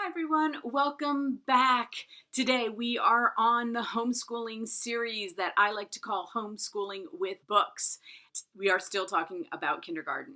Hi everyone, welcome back. Today we are on the homeschooling series that I like to call Homeschooling with Books. We are still talking about kindergarten,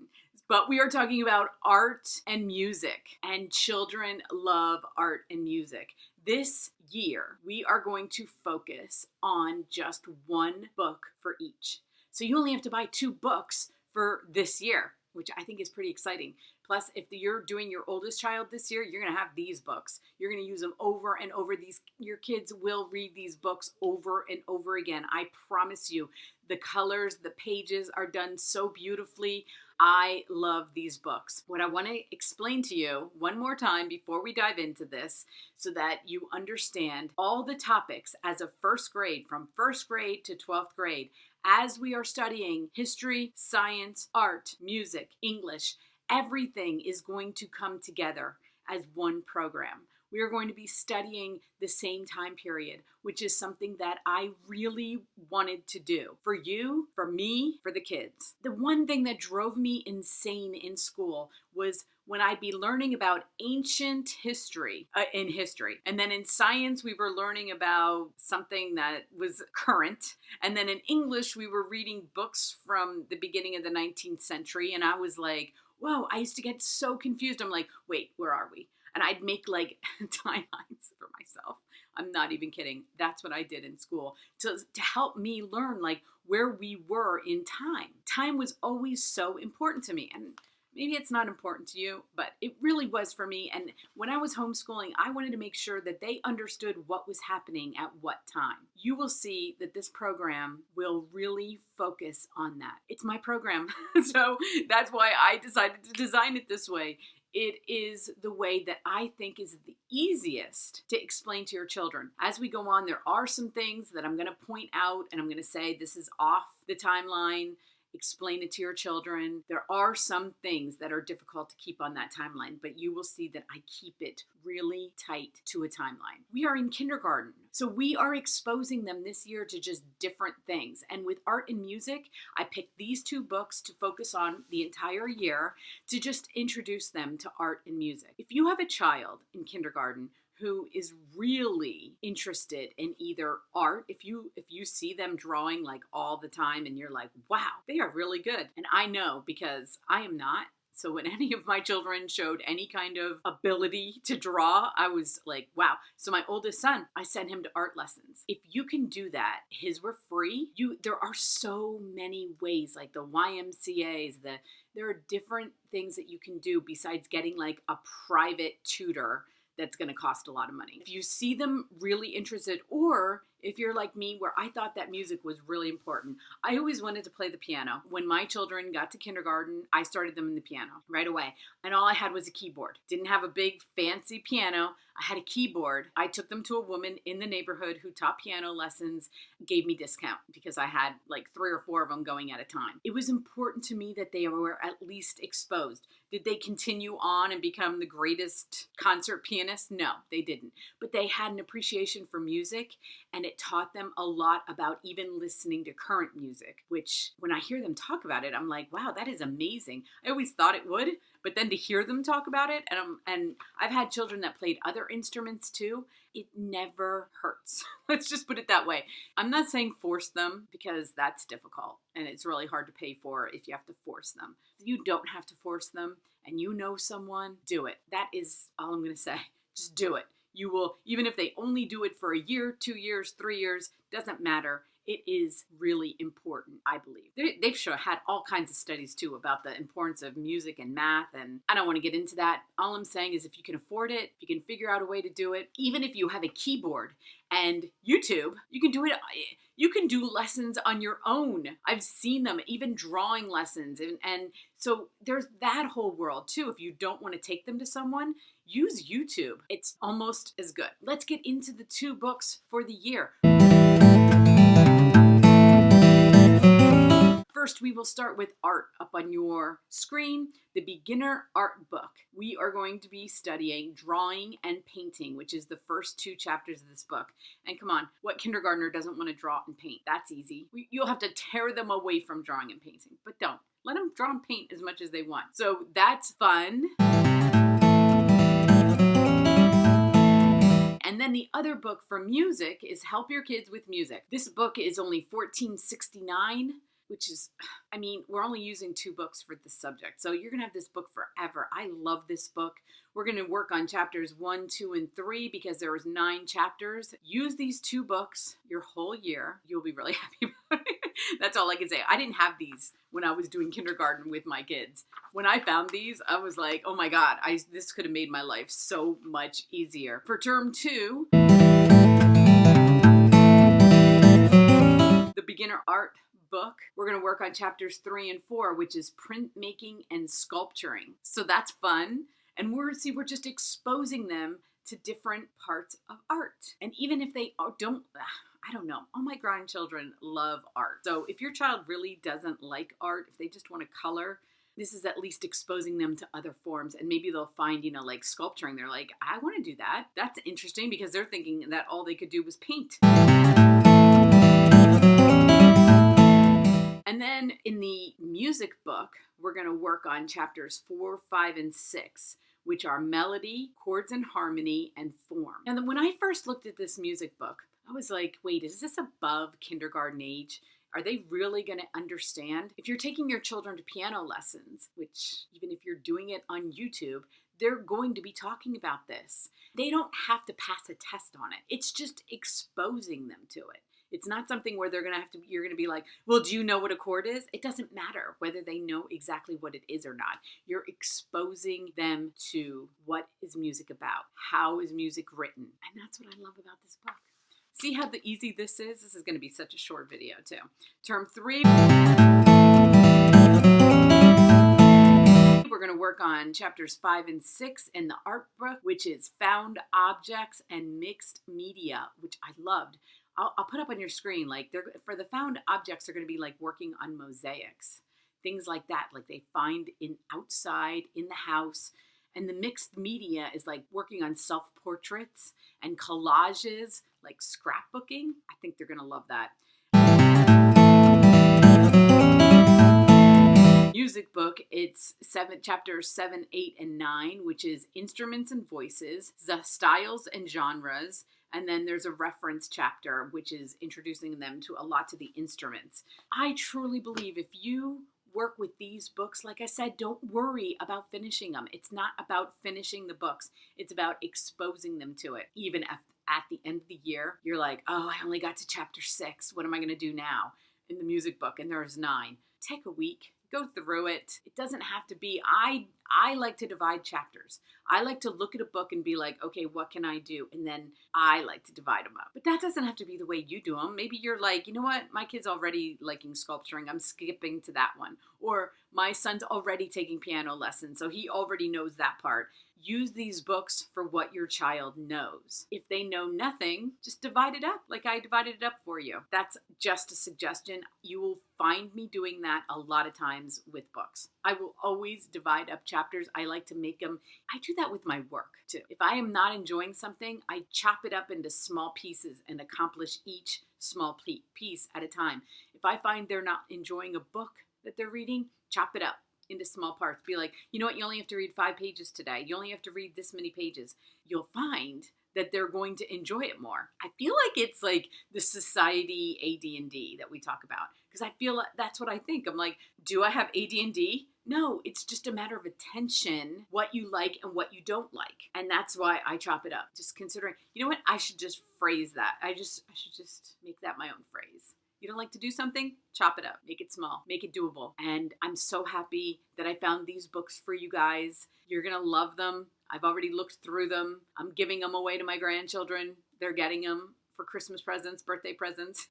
but we are talking about art and music, and children love art and music. This year we are going to focus on just one book for each. So you only have to buy 2 books for this year, which I think is pretty exciting. Plus, if you're doing your oldest child this year, you're going to have these books. You're going to use them over and over. Your kids will read these books over and over again. I promise you. The colors, the pages are done so beautifully. I love these books. What I want to explain to you one more time before we dive into this, so that you understand all the topics as of first grade, from first grade to 12th grade, as we are studying history, science, art, music, English. Everything is going to come together as one program. We are going to be studying the same time period, which is something that I really wanted to do for you, for me, for the kids. The one thing that drove me insane in school was when I'd be learning about ancient history, in history. And then in science, we were learning about something that was current. And then in English, we were reading books from the beginning of the 19th century. And I was like, whoa, I used to get so confused. I'm like, wait, where are we? And I'd make like timelines for myself. I'm not even kidding. That's what I did in school to help me learn like where we were in time. Time was always so important to me. And maybe it's not important to you, but it really was for me. And when I was homeschooling, I wanted to make sure that they understood what was happening at what time. You will see that this program will really focus on that. It's my program, so that's why I decided to design it this way. It is the way that I think is the easiest to explain to your children. As we go on, there are some things that I'm going to point out and I'm going to say this is off the timeline. Explain it to your children. There are some things that are difficult to keep on that timeline, but you will see that I keep it really tight to a timeline. We are in kindergarten, so we are exposing them this year to just different things. And with art and music, I picked these 2 books to focus on the entire year to just introduce them to art and music. If you have a child in kindergarten who is really interested in either art, if you see them drawing like all the time and you're like, wow, they are really good. And I know because I am not. So when any of my children showed any kind of ability to draw, I was like, wow. So my oldest son, I sent him to art lessons. If you can do that, his were free. There are so many ways, like the YMCAs, there are different things that you can do besides getting like a private tutor that's going to cost a lot of money. If you see them really interested, or if you're like me where I thought that music was really important, I always wanted to play the piano. When my children got to kindergarten, I started them in the piano right away. And all I had was a keyboard. Didn't have a big fancy piano. I had a keyboard. I took them to a woman in the neighborhood who taught piano lessons, gave me discount because I had like 3 or 4 of them going at a time. It was important to me that they were at least exposed. Did they continue on and become the greatest concert pianist? No, they didn't. But they had an appreciation for music, and it taught them a lot about even listening to current music, which when I hear them talk about it, I'm like, wow, that is amazing. I always thought it would, but then to hear them talk about it, and I've had children that played other instruments too, it never hurts. Let's just put it that way. I'm not saying force them because that's difficult and it's really hard to pay for if you have to force them. You don't have to force them, and you know someone, do it. That is all I'm going to say. Just do it. You will, even if they only do it for a year, 2 years, 3 years, doesn't matter. It is really important, I believe. They've had all kinds of studies too about the importance of music and math, and I don't want to get into that. All I'm saying is if you can afford it, if you can figure out a way to do it, even if you have a keyboard and YouTube, you can do it. You can do lessons on your own. I've seen them, even drawing lessons. And so there's that whole world too. If you don't want to take them to someone, use YouTube. It's almost as good. Let's get into the 2 books for the year. First, we will start with art up on your screen, the beginner art book. We are going to be studying drawing and painting, which is the first 2 chapters of this book. And come on, what kindergartner doesn't want to draw and paint? That's easy. You'll have to tear them away from drawing and painting, but don't. Let them draw and paint as much as they want. So that's fun. other book for music is Help Your Kids with Music. This book is only $14.69, which is, I mean, we're only using 2 books for this subject. So you're going to have this book forever. I love this book. We're going to work on chapters 1, 2, and 3 because there was 9 chapters. Use these 2 books your whole year. You'll be really happy about it. That's all I can say. I didn't have these when I was doing kindergarten with my kids. When I found these, I was like, oh my God, this could have made my life so much easier. For term 2, the beginner art book, we're going to work on chapters 3 and 4, which is printmaking and sculpturing. So that's fun. And we're just exposing them to different parts of art. And even if they don't, I don't know, all my grandchildren love art. So if your child really doesn't like art, if they just want to color, this is at least exposing them to other forms. And maybe they'll find, like sculpturing. They're like, I want to do that. That's interesting because they're thinking that all they could do was paint. And then in the music book, we're going to work on chapters 4, 5, and 6, which are melody, chords and harmony, and form. And then when I first looked at this music book, I was like, wait, is this above kindergarten age? Are they really going to understand? If you're taking your children to piano lessons, which even if you're doing it on YouTube, they're going to be talking about this. They don't have to pass a test on it. It's just exposing them to it. It's not something where you're going to be like, well, do you know what a chord is? It doesn't matter whether they know exactly what it is or not. You're exposing them to what is music about? How is music written? And that's what I love about this book. See how easy this is? This is going to be such a short video too. Term 3. We're going to work on chapters 5 and 6 in the art book, which is found objects and mixed media, which I loved. I'll put up on your screen, like for the found objects, they're going to be like working on mosaics, things like that, like they find outside in the house. And the mixed media is like working on self-portraits and collages, like scrapbooking. I think they're going to love that. Music book, it's chapters 7, 8, and 9, which is instruments and voices, the styles and genres. And then there's a reference chapter, which is introducing them to the instruments. I truly believe if you work with these books, like I said, don't worry about finishing them. It's not about finishing the books. It's about exposing them to it. Even at the end of the year, you're like, oh, I only got to chapter 6. What am I going to do now in the music book? And there's 9. Take a week. Go through it. It doesn't have to be, I like to divide chapters. I like to look at a book and be like, okay, what can I do? And then I like to divide them up. But that doesn't have to be the way you do them. Maybe you're like, you know what? My kid's already liking sculpturing. I'm skipping to that one. Or my son's already taking piano lessons, so he already knows that part. Use these books for what your child knows. If they know nothing, just divide it up like I divided it up for you. That's just a suggestion. You will find me doing that a lot of times with books. I will always divide up chapters. I like to make them. I do that with my work too. If I am not enjoying something, I chop it up into small pieces and accomplish each small piece at a time. If I find they're not enjoying a book that they're reading, chop it up into small parts. Be like, you know what? You only have to read 5 pages today. You only have to read this many pages. You'll find that they're going to enjoy it more. I feel like it's like the society AD&D that we talk about, because I feel like that's what I think. I'm like, do I have AD&D? No, it's just a matter of attention, what you like and what you don't like. And that's why I chop it up. Just considering, you know what? I should just phrase that. I should just make that my own phrase. You don't like to do something? Chop it up. Make it small. Make it doable. And I'm so happy that I found these books for you guys. You're going to love them. I've already looked through them. I'm giving them away to my grandchildren. They're getting them for Christmas presents, birthday presents,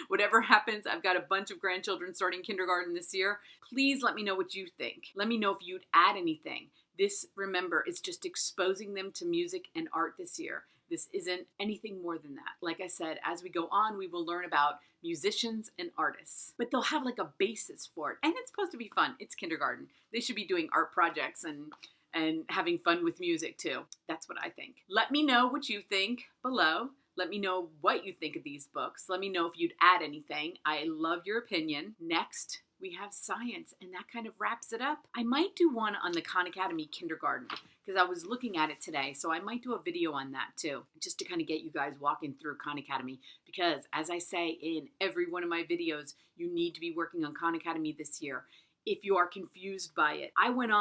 whatever happens. I've got a bunch of grandchildren starting kindergarten this year. Please let me know what you think. Let me know if you'd add anything. This, remember, is just exposing them to music and art this year. This isn't anything more than that. Like I said, as we go on, we will learn about musicians and artists, but they'll have like a basis for it. And it's supposed to be fun. It's kindergarten. They should be doing art projects and having fun with music too. That's what I think. Let me know what you think below. Let me know what you think of these books. Let me know if you'd add anything. I love your opinion. Next, we have science, and that kind of wraps it up. I might do one on the Khan Academy kindergarten because I was looking at it today, so I might do a video on that too, just to kind of get you guys walking through Khan Academy, because as I say in every one of my videos, you need to be working on Khan Academy this year. If you are confused by it, I've been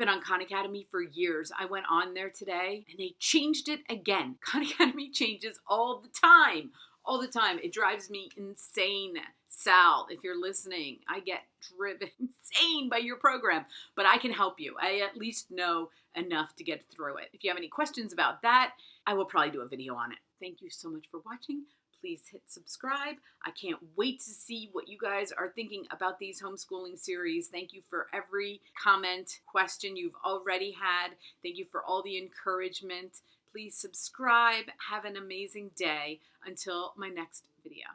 on Khan Academy for years. I went on there today and they changed it again. Khan Academy changes all the time. All the time. It drives me insane. Sal, if you're listening, I get driven insane by your program, but I can help you. I at least know enough to get through it. If you have any questions about that, I will probably do a video on it. Thank you so much for watching. Please hit subscribe. I can't wait to see what you guys are thinking about these homeschooling series. Thank you for every comment, question you've already had. Thank you for all the encouragement. Please subscribe. Have an amazing day. Until my next video.